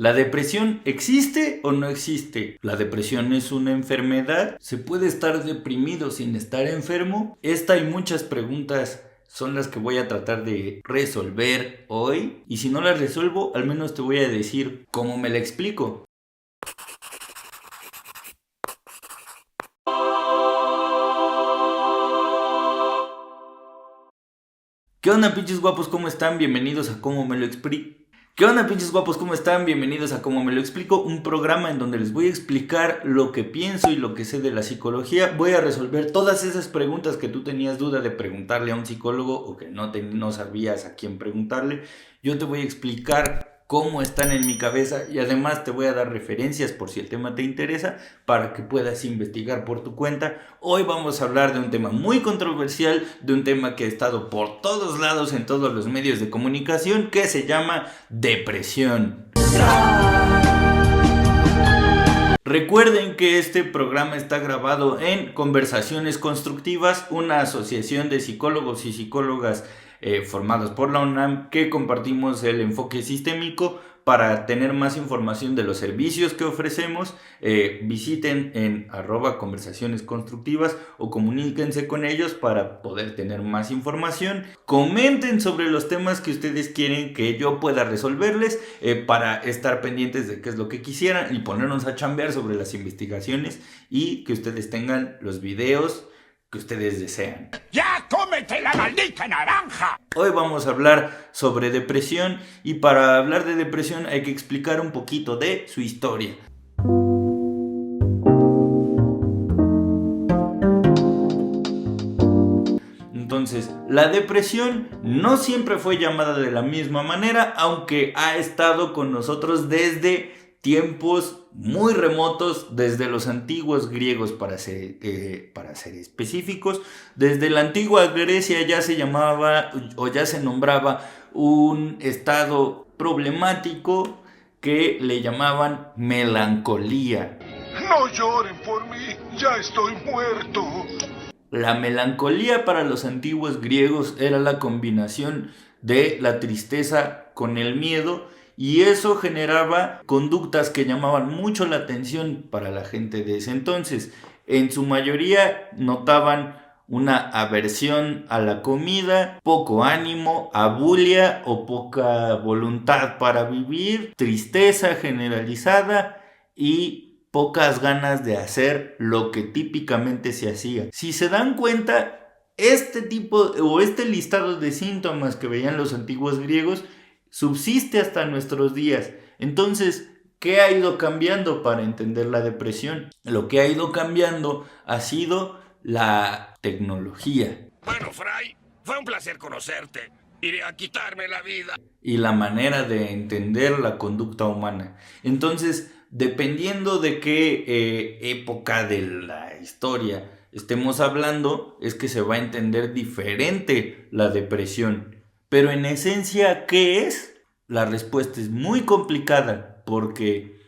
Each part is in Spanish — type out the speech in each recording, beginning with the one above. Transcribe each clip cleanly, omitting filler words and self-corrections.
¿La depresión existe o no existe? ¿La depresión es una enfermedad? ¿Se puede estar deprimido sin estar enfermo? Esta y muchas preguntas son las que voy a tratar de resolver hoy. Y si no las resuelvo, al menos te voy a decir cómo me la explico. ¿Qué onda, pinches guapos? ¿Cómo están? Bienvenidos a Cómo Me Lo Explico. ¿Qué onda, pinches guapos? ¿Cómo están? Bienvenidos a Cómo Me Lo Explico, un programa en donde les voy a explicar lo que pienso y lo que sé de la psicología. Voy a resolver todas esas preguntas que tú tenías duda de preguntarle a un psicólogo o que no sabías a quién preguntarle. Yo te voy a explicar cómo están en mi cabeza y además te voy a dar referencias por si el tema te interesa para que puedas investigar por tu cuenta. Hoy vamos a hablar de un tema muy controversial, de un tema que ha estado por todos lados en todos los medios de comunicación, que se llama depresión. Recuerden que este programa está grabado en Conversaciones Constructivas, una asociación de psicólogos y psicólogas formados por la UNAM, que compartimos el enfoque sistémico. Para tener más información de los servicios que ofrecemos, visiten en @conversaciones constructivas o comuníquense con ellos para poder tener más información. Comenten sobre los temas que ustedes quieren que yo pueda resolverles, para estar pendientes de qué es lo que quisieran y ponernos a chambear sobre las investigaciones y que ustedes tengan los videos que ustedes desean. ¡Ya cómete la maldita naranja! Hoy vamos a hablar sobre depresión y para hablar de depresión hay que explicar un poquito de su historia. Entonces, la depresión no siempre fue llamada de la misma manera, aunque ha estado con nosotros desde tiempos muy remotos, desde los antiguos griegos para ser específicos. Desde la antigua Grecia ya se llamaba o ya se nombraba un estado problemático que le llamaban melancolía. No lloren por mí, ya estoy muerto. La melancolía para los antiguos griegos era la combinación de la tristeza con el miedo, y eso generaba conductas que llamaban mucho la atención para la gente de ese entonces. En su mayoría notaban una aversión a la comida, poco ánimo, abulia o poca voluntad para vivir, tristeza generalizada y pocas ganas de hacer lo que típicamente se hacía. Si se dan cuenta, este listado de síntomas que veían los antiguos griegos subsiste hasta nuestros días. Entonces, ¿qué ha ido cambiando para entender la depresión? Lo que ha ido cambiando ha sido la tecnología. Bueno, Fray, fue un placer conocerte. Iré a quitarme la vida. Y la manera de entender la conducta humana. Entonces, dependiendo de qué época de la historia estemos hablando, es que se va a entender diferente la depresión. Pero en esencia, ¿qué es? La respuesta es muy complicada, porque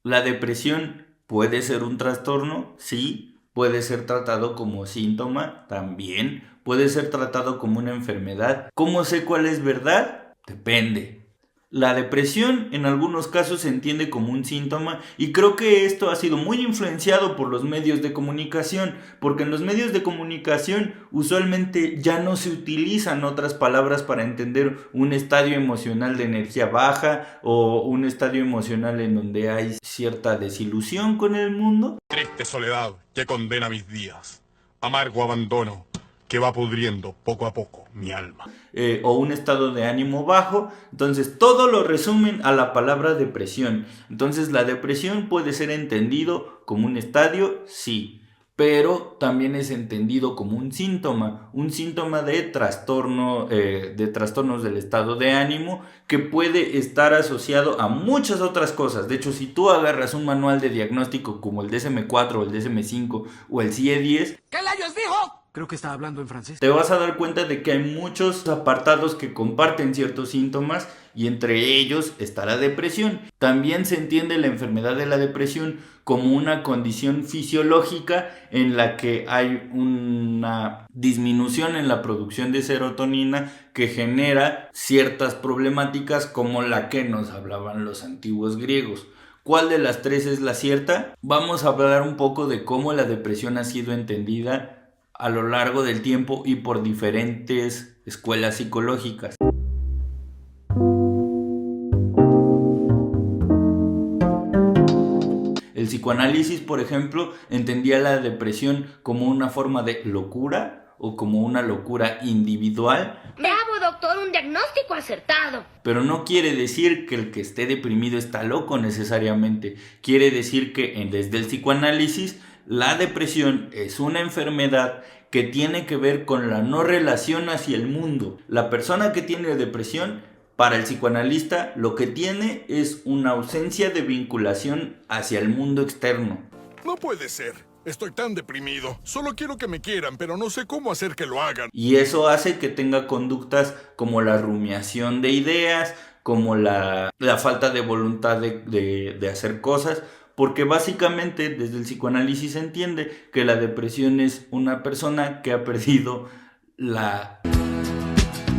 la depresión puede ser un trastorno, sí, puede ser tratado como síntoma, también, puede ser tratado como una enfermedad. ¿Cómo sé cuál es verdad? Depende. La depresión en algunos casos se entiende como un síntoma, y creo que esto ha sido muy influenciado por los medios de comunicación, porque en los medios de comunicación usualmente ya no se utilizan otras palabras para entender un estadio emocional de energía baja o un estadio emocional en donde hay cierta desilusión con el mundo. Triste soledad que condena mis días, amargo abandono que va pudriendo poco a poco mi alma. O un estado de ánimo bajo. Entonces todo lo resumen a la palabra depresión. Entonces la depresión puede ser entendido como un estadio, sí, pero también es entendido como un síntoma de trastorno, de trastornos del estado de ánimo, que puede estar asociado a muchas otras cosas. De hecho, si tú agarras un manual de diagnóstico como el DSM-4 o el DSM-5 o el CIE-10, ¿Qué layos dijo? Creo que está hablando en francés. Te vas a dar cuenta de que hay muchos apartados que comparten ciertos síntomas y entre ellos está la depresión. También se entiende la enfermedad de la depresión como una condición fisiológica en la que hay una disminución en la producción de serotonina que genera ciertas problemáticas como la que nos hablaban los antiguos griegos. ¿Cuál de las tres es la cierta? Vamos a hablar un poco de cómo la depresión ha sido entendida a lo largo del tiempo y por diferentes escuelas psicológicas. El psicoanálisis, por ejemplo, entendía la depresión como una forma de locura o como una locura individual. ¡Bravo, doctor! ¡Un diagnóstico acertado! Pero no quiere decir que el que esté deprimido está loco necesariamente. Quiere decir que desde el psicoanálisis la depresión es una enfermedad que tiene que ver con la no relación hacia el mundo. La persona que tiene depresión, para el psicoanalista, lo que tiene es una ausencia de vinculación hacia el mundo externo. No puede ser. Estoy tan deprimido. Solo quiero que me quieran, pero no sé cómo hacer que lo hagan. Y eso hace que tenga conductas como la rumiación de ideas, como la falta de voluntad de hacer cosas, porque básicamente desde el psicoanálisis se entiende que la depresión es una persona que ha perdido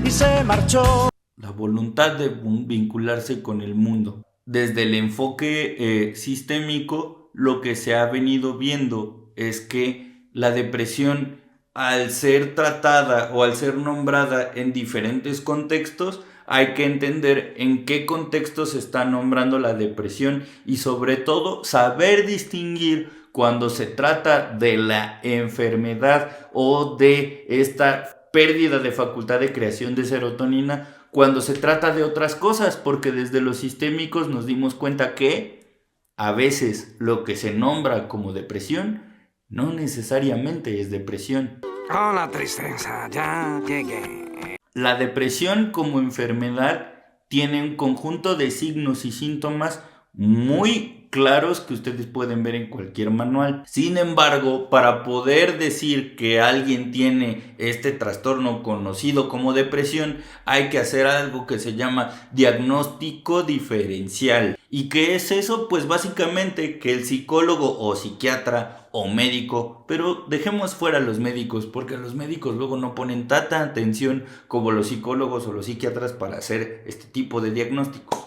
Y se marchó. la voluntad de vincularse con el mundo. Desde el enfoque sistémico, lo que se ha venido viendo es que la depresión, al ser tratada o al ser nombrada en diferentes contextos, hay que entender en qué contexto se está nombrando la depresión y sobre todo saber distinguir cuando se trata de la enfermedad o de esta pérdida de facultad de creación de serotonina, cuando se trata de otras cosas, porque desde los sistémicos nos dimos cuenta que a veces lo que se nombra como depresión no necesariamente es depresión. Oh, la tristeza, ya llegué. La depresión como enfermedad tiene un conjunto de signos y síntomas muy claros que ustedes pueden ver en cualquier manual. Sin embargo, para poder decir que alguien tiene este trastorno conocido como depresión, hay que hacer algo que se llama diagnóstico diferencial. ¿Y qué es eso? Pues básicamente que el psicólogo o psiquiatra o médico, pero dejemos fuera a los médicos porque los médicos luego no ponen tanta atención como los psicólogos o los psiquiatras para hacer este tipo de diagnósticos.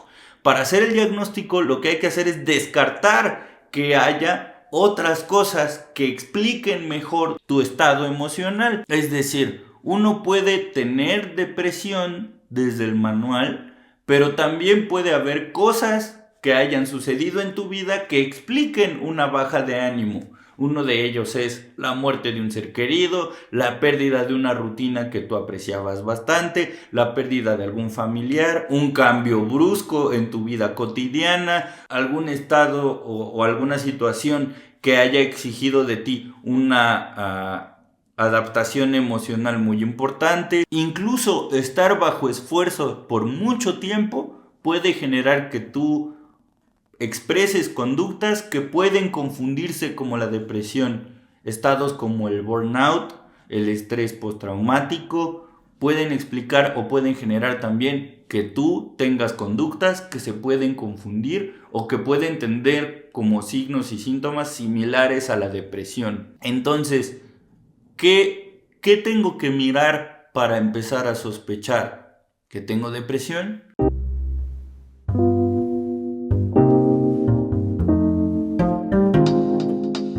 Para hacer el diagnóstico lo que hay que hacer es descartar que haya otras cosas que expliquen mejor tu estado emocional. Es decir, uno puede tener depresión desde el manual, pero también puede haber cosas que hayan sucedido en tu vida que expliquen una baja de ánimo. Uno de ellos es la muerte de un ser querido, la pérdida de una rutina que tú apreciabas bastante, la pérdida de algún familiar, un cambio brusco en tu vida cotidiana, algún estado o alguna situación que haya exigido de ti una adaptación emocional muy importante. Incluso estar bajo esfuerzo por mucho tiempo puede generar que tú expreses conductas que pueden confundirse como la depresión. Estados como el burnout, el estrés postraumático, pueden explicar o pueden generar también que tú tengas conductas que se pueden confundir o que pueden tener como signos y síntomas similares a la depresión. Entonces, ¿qué tengo que mirar para empezar a sospechar que tengo depresión?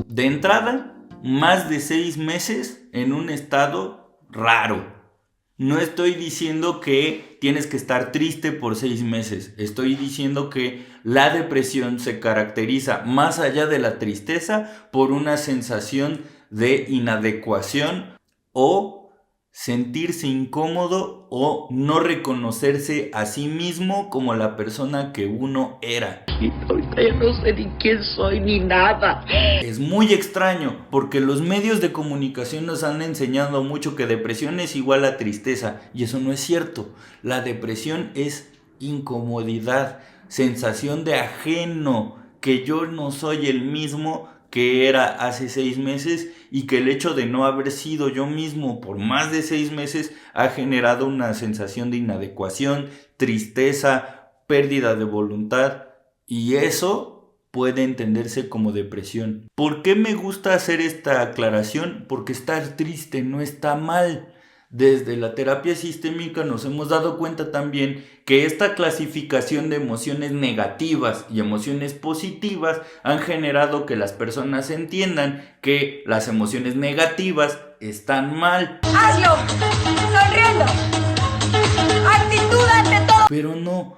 De entrada, más de 6 meses en un estado raro. No estoy diciendo que tienes que estar triste por 6 meses. Estoy diciendo que la depresión se caracteriza, más allá de la tristeza, por una sensación de inadecuación o sentirse incómodo o no reconocerse a sí mismo como la persona que uno era. Ahorita ya no sé ni quién soy ni nada. Es muy extraño porque los medios de comunicación nos han enseñado mucho que depresión es igual a tristeza y eso no es cierto. La depresión es incomodidad, sensación de ajeno, que yo no soy el mismo que era hace 6 meses y que el hecho de no haber sido yo mismo por más de 6 meses ha generado una sensación de inadecuación, tristeza, pérdida de voluntad, y eso puede entenderse como depresión. ¿Por qué me gusta hacer esta aclaración? Porque estar triste no está mal. Desde la terapia sistémica nos hemos dado cuenta también que esta clasificación de emociones negativas y emociones positivas han generado que las personas entiendan que las emociones negativas están mal. ¡Hazlo! ¡Sonriendo! ¡Actitud ante todo! Pero no,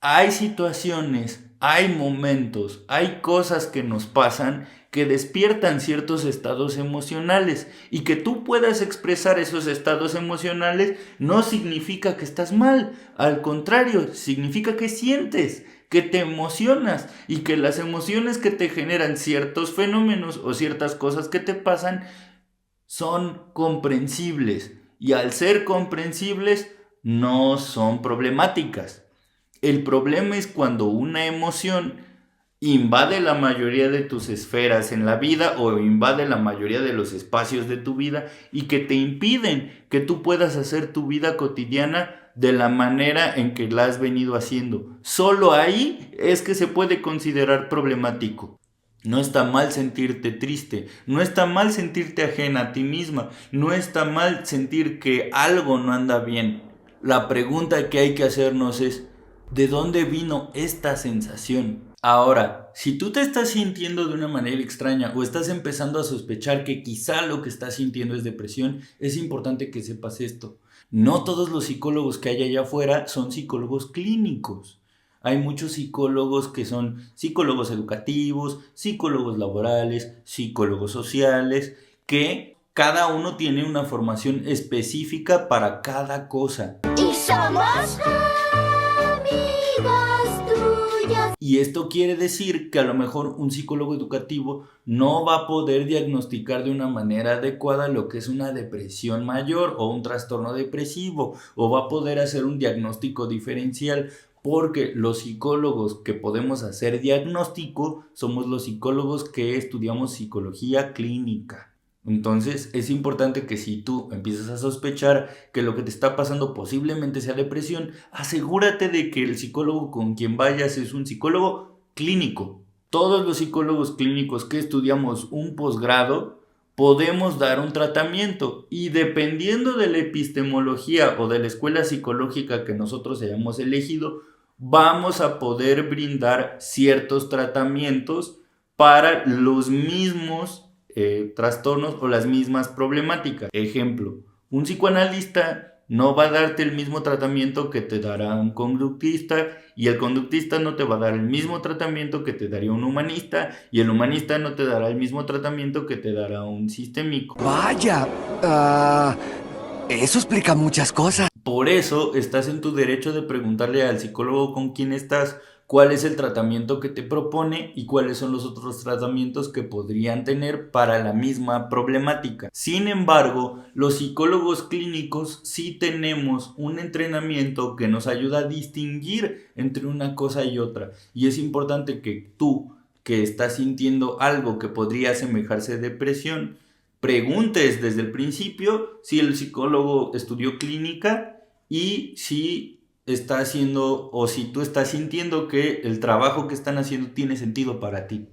hay situaciones, hay momentos, hay cosas que nos pasan que despiertan ciertos estados emocionales, y que tú puedas expresar esos estados emocionales no significa que estás mal, al contrario, significa que sientes, que te emocionas, y que las emociones que te generan ciertos fenómenos o ciertas cosas que te pasan son comprensibles, y al ser comprensibles no son problemáticas. El problema es cuando una emoción invade la mayoría de tus esferas en la vida o invade la mayoría de los espacios de tu vida y que te impiden que tú puedas hacer tu vida cotidiana de la manera en que la has venido haciendo. Solo ahí es que se puede considerar problemático. No está mal sentirte triste, no está mal sentirte ajena a ti misma, no está mal sentir que algo no anda bien. La pregunta que hay que hacernos es, ¿de dónde vino esta sensación? Ahora, si tú te estás sintiendo de una manera extraña o estás empezando a sospechar que quizá lo que estás sintiendo es depresión, es importante que sepas esto. No todos los psicólogos que hay allá afuera son psicólogos clínicos. Hay muchos psicólogos que son psicólogos educativos, psicólogos laborales, psicólogos sociales, que cada uno tiene una formación específica para cada cosa. Y somos amigos tuyos. Y esto quiere decir que a lo mejor un psicólogo educativo no va a poder diagnosticar de una manera adecuada lo que es una depresión mayor o un trastorno depresivo, o va a poder hacer un diagnóstico diferencial, porque los psicólogos que podemos hacer diagnóstico somos los psicólogos que estudiamos psicología clínica. Entonces es importante que si tú empiezas a sospechar que lo que te está pasando posiblemente sea depresión, asegúrate de que el psicólogo con quien vayas es un psicólogo clínico. Todos los psicólogos clínicos que estudiamos un posgrado podemos dar un tratamiento, y dependiendo de la epistemología o de la escuela psicológica que nosotros hayamos elegido, vamos a poder brindar ciertos tratamientos para los mismos trastornos o las mismas problemáticas. Ejemplo, un psicoanalista no va a darte el mismo tratamiento que te dará un conductista, y el conductista no te va a dar el mismo tratamiento que te daría un humanista, y el humanista no te dará el mismo tratamiento que te dará un sistémico. Vaya, eso explica muchas cosas. Por eso estás en tu derecho de preguntarle al psicólogo con quien estás cuál es el tratamiento que te propone y cuáles son los otros tratamientos que podrían tener para la misma problemática. Sin embargo, los psicólogos clínicos sí tenemos un entrenamiento que nos ayuda a distinguir entre una cosa y otra, y es importante que tú, que estás sintiendo algo que podría asemejarse a depresión, preguntes desde el principio si el psicólogo estudió clínica y si está haciendo, o si tú estás sintiendo que el trabajo que están haciendo tiene sentido para ti.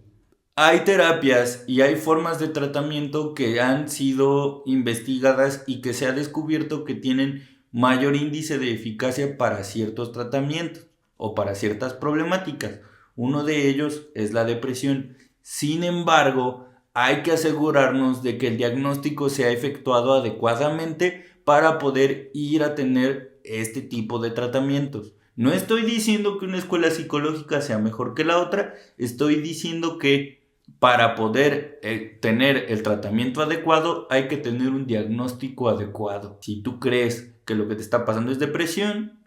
Hay terapias y hay formas de tratamiento que han sido investigadas y que se ha descubierto que tienen mayor índice de eficacia para ciertos tratamientos o para ciertas problemáticas. Uno de ellos es la depresión. Sin embargo, hay que asegurarnos de que el diagnóstico sea efectuado adecuadamente para poder ir a tener este tipo de tratamientos. No estoy diciendo que una escuela psicológica sea mejor que la otra, estoy diciendo que para poder tener el tratamiento adecuado hay que tener un diagnóstico adecuado. Si tú crees que lo que te está pasando es depresión,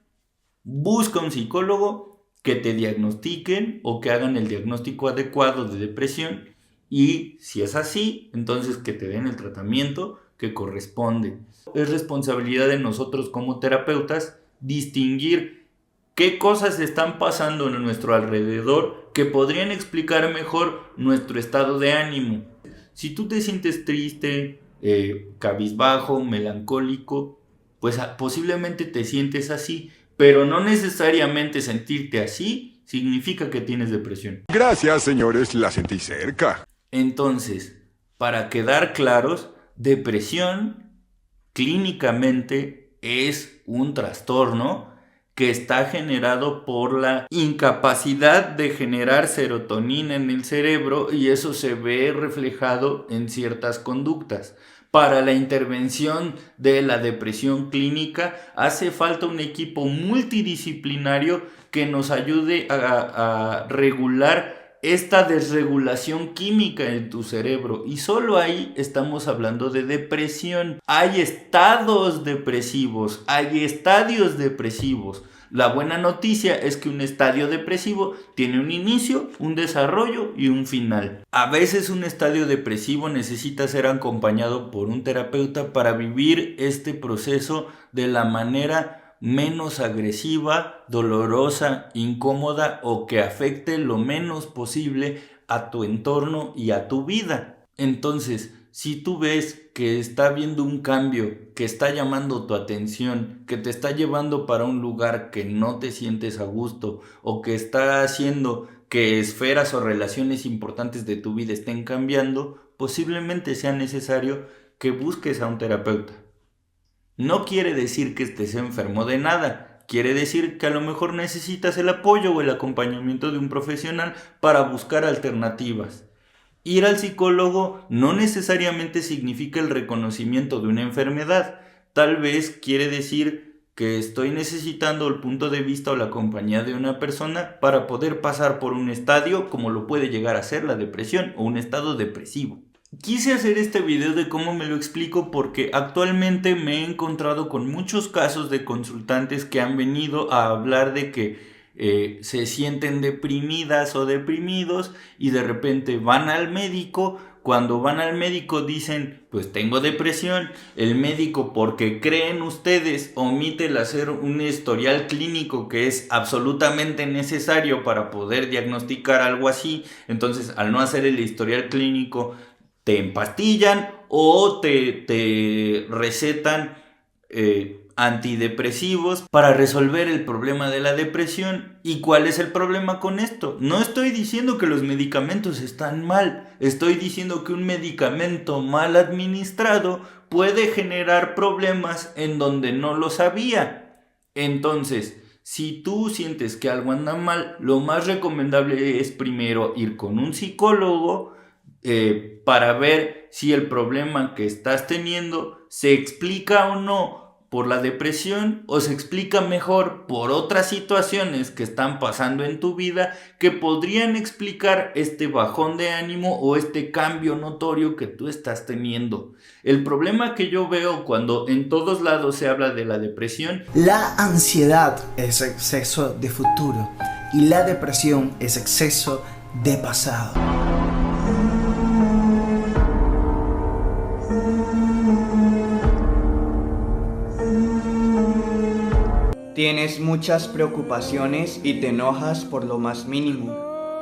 busca un psicólogo que te diagnostiquen o que hagan el diagnóstico adecuado de depresión, y si es así, entonces que te den el tratamiento que corresponde. Es responsabilidad de nosotros como terapeutas distinguir qué cosas están pasando en nuestro alrededor que podrían explicar mejor nuestro estado de ánimo. Si tú te sientes triste, cabizbajo, melancólico, pues posiblemente te sientes así, pero no necesariamente sentirte así significa que tienes depresión. Gracias, señores, la sentí cerca. Entonces, para quedar claros, depresión clínicamente es un trastorno que está generado por la incapacidad de generar serotonina en el cerebro, y eso se ve reflejado en ciertas conductas. Para la intervención de la depresión clínica hace falta un equipo multidisciplinario que nos ayude a regular esta desregulación química en tu cerebro, y solo ahí estamos hablando de depresión. Hay estados depresivos, hay estadios depresivos. La buena noticia es que un estadio depresivo tiene un inicio, un desarrollo y un final. A veces un estadio depresivo necesita ser acompañado por un terapeuta para vivir este proceso de la manera menos agresiva, dolorosa, incómoda o que afecte lo menos posible a tu entorno y a tu vida. Entonces, si tú ves que está habiendo un cambio, que está llamando tu atención, que te está llevando para un lugar que no te sientes a gusto, o que está haciendo que esferas o relaciones importantes de tu vida estén cambiando, posiblemente sea necesario que busques a un terapeuta. No quiere decir que estés enfermo de nada, quiere decir que a lo mejor necesitas el apoyo o el acompañamiento de un profesional para buscar alternativas. Ir al psicólogo no necesariamente significa el reconocimiento de una enfermedad. Tal vez quiere decir que estoy necesitando el punto de vista o la compañía de una persona para poder pasar por un estadio como lo puede llegar a ser la depresión o un estado depresivo. Quise hacer este video de cómo me lo explico porque actualmente me he encontrado con muchos casos de consultantes que han venido a hablar de que se sienten deprimidas o deprimidos y de repente van al médico. Cuando van al médico dicen, pues tengo depresión. El médico, porque creen ustedes, omite el hacer un historial clínico que es absolutamente necesario para poder diagnosticar algo así. Entonces, al no hacer el historial clínico, te empastillan o te recetan antidepresivos para resolver el problema de la depresión. ¿Y cuál es el problema con esto? No estoy diciendo que los medicamentos están mal, estoy diciendo que un medicamento mal administrado puede generar problemas en donde no los había. Entonces, si tú sientes que algo anda mal, lo más recomendable es primero ir con un psicólogo para ver si el problema que estás teniendo se explica o no por la depresión o se explica mejor por otras situaciones que están pasando en tu vida que podrían explicar este bajón de ánimo o este cambio notorio que tú estás teniendo. El problema que yo veo cuando en todos lados se habla de la depresión: la ansiedad es exceso de futuro y la depresión es exceso de pasado. Tienes muchas preocupaciones y te enojas por lo más mínimo.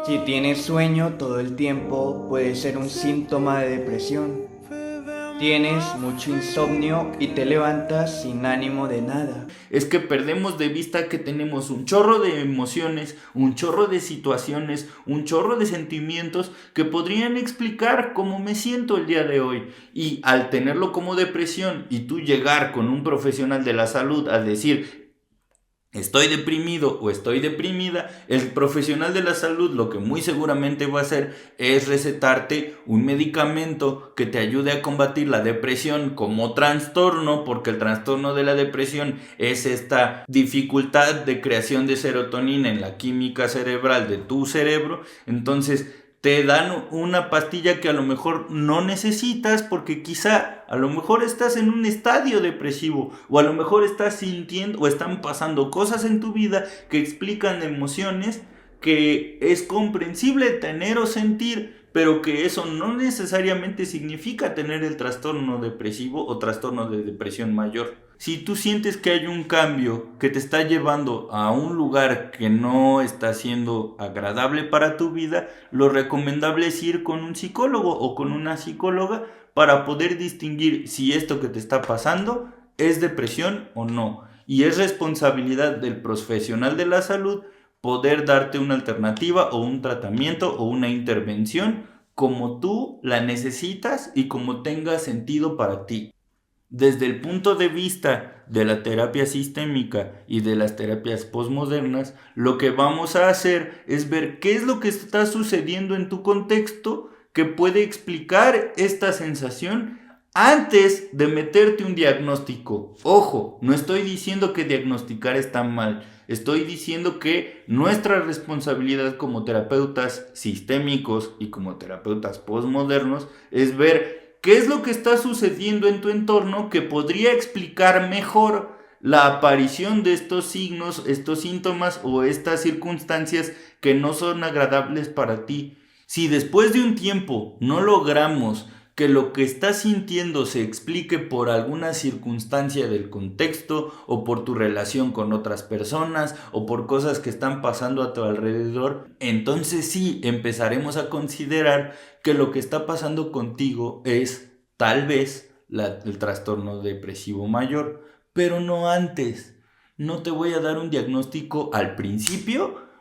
Si tienes sueño todo el tiempo, puede ser un síntoma de depresión. Tienes mucho insomnio y te levantas sin ánimo de nada. Es que perdemos de vista que tenemos un chorro de emociones, un chorro de situaciones, un chorro de sentimientos que podrían explicar cómo me siento el día de hoy. Y al tenerlo como depresión y tú llegar con un profesional de la salud a decir estoy deprimido o estoy deprimida, el profesional de la salud lo que muy seguramente va a hacer es recetarte un medicamento que te ayude a combatir la depresión como trastorno, porque el trastorno de la depresión es esta dificultad de creación de serotonina en la química cerebral de tu cerebro. Entonces te dan una pastilla que a lo mejor no necesitas porque quizá a lo mejor estás en un estadio depresivo o a lo mejor estás sintiendo o están pasando cosas en tu vida que explican emociones que es comprensible tener o sentir, pero que eso no necesariamente significa tener el trastorno depresivo o trastorno de depresión mayor. Si tú sientes que hay un cambio que te está llevando a un lugar que no está siendo agradable para tu vida, lo recomendable es ir con un psicólogo o con una psicóloga para poder distinguir si esto que te está pasando es depresión o no. Y es responsabilidad del profesional de la salud poder darte una alternativa o un tratamiento o una intervención como tú la necesitas y como tenga sentido para ti. Desde el punto de vista de la terapia sistémica y de las terapias postmodernas, lo que vamos a hacer es ver qué es lo que está sucediendo en tu contexto que puede explicar esta sensación antes de meterte un diagnóstico. Ojo, no estoy diciendo que diagnosticar está mal. Estoy diciendo que nuestra responsabilidad como terapeutas sistémicos y como terapeutas postmodernos es ver qué es lo que está sucediendo en tu entorno que podría explicar mejor la aparición de estos signos, estos síntomas o estas circunstancias que no son agradables para ti. Si después de un tiempo no logramos que lo que estás sintiendo se explique por alguna circunstancia del contexto o por tu relación con otras personas o por cosas que están pasando a tu alrededor, entonces sí empezaremos a considerar que lo que está pasando contigo es tal vez el trastorno depresivo mayor, pero no antes. No te voy a dar un diagnóstico al principio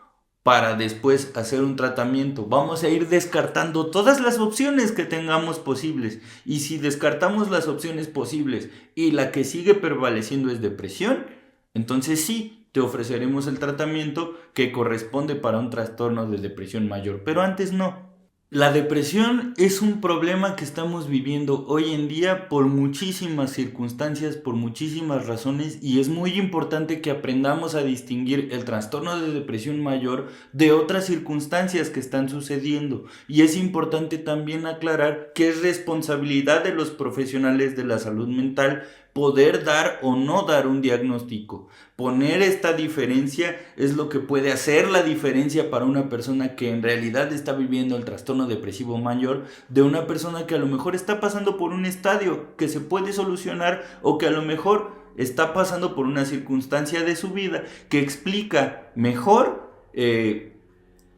para después hacer un tratamiento. Vamos a ir descartando todas las opciones que tengamos posibles. Y si descartamos las opciones posibles y la que sigue prevaleciendo es depresión, entonces sí, te ofreceremos el tratamiento que corresponde para un trastorno de depresión mayor. Pero antes no. La depresión es un problema que estamos viviendo hoy en día por muchísimas circunstancias, por muchísimas razones, y es muy importante que aprendamos a distinguir el trastorno de depresión mayor de otras circunstancias que están sucediendo. Y es importante también aclarar que es responsabilidad de los profesionales de la salud mental poder dar o no dar un diagnóstico. Poner esta diferencia es lo que puede hacer la diferencia para una persona que en realidad está viviendo el trastorno depresivo mayor de una persona que a lo mejor está pasando por un estadio que se puede solucionar o que a lo mejor está pasando por una circunstancia de su vida que explica mejor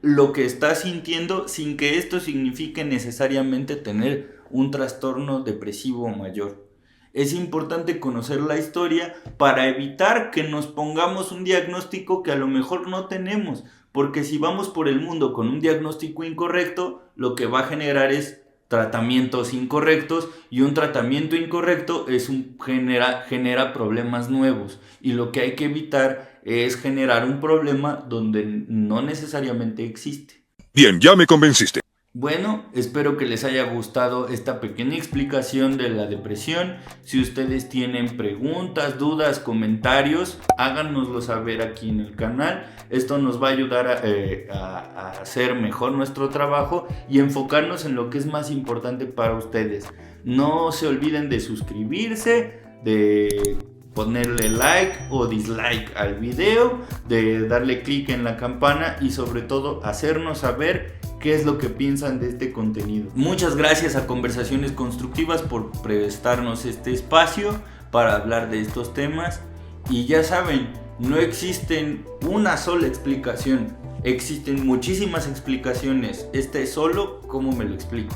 lo que está sintiendo sin que esto signifique necesariamente tener un trastorno depresivo mayor. Es importante conocer la historia para evitar que nos pongamos un diagnóstico que a lo mejor no tenemos, porque si vamos por el mundo con un diagnóstico incorrecto, lo que va a generar es tratamientos incorrectos, y un tratamiento incorrecto genera problemas nuevos, y lo que hay que evitar es generar un problema donde no necesariamente existe. Bien, ya me convenciste. Bueno, espero que les haya gustado esta pequeña explicación de la depresión. Si ustedes tienen preguntas, dudas, comentarios, háganoslo saber aquí en el canal. Esto nos va a ayudar a hacer mejor nuestro trabajo y enfocarnos en lo que es más importante para ustedes. No se olviden de suscribirse, de ponerle like o dislike al video, de darle clic en la campana y sobre todo hacernos saber qué es lo que piensan de este contenido. Muchas gracias a Conversaciones Constructivas por prestarnos este espacio para hablar de estos temas. Y ya saben, no existen una sola explicación, existen muchísimas explicaciones. Este es solo cómo me lo explico.